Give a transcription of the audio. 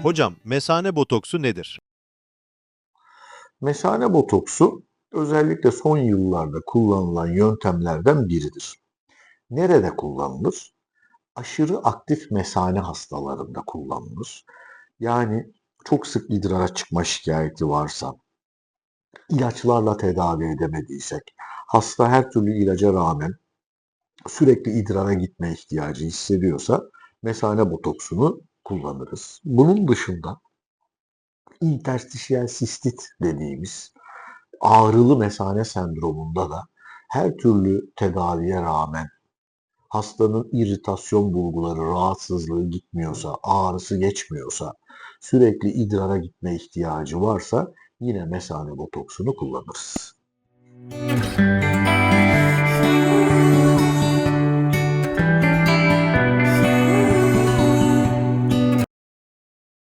Hocam, mesane botoksu nedir? Mesane botoksu özellikle son yıllarda kullanılan yöntemlerden biridir. Nerede kullanılır? Aşırı aktif mesane hastalarında kullanılır. Yani çok sık idrara çıkma şikayeti varsa, ilaçlarla tedavi edemediysek, hasta her türlü ilaca rağmen sürekli idrara gitme ihtiyacı hissediyorsa mesane botoksunu kullanırız. Bunun dışında interstişiyel sistit dediğimiz ağrılı mesane sendromunda da her türlü tedaviye rağmen hastanın iritasyon bulguları, rahatsızlığı gitmiyorsa, ağrısı geçmiyorsa, sürekli idrara gitme ihtiyacı varsa yine mesane botoksunu kullanırız.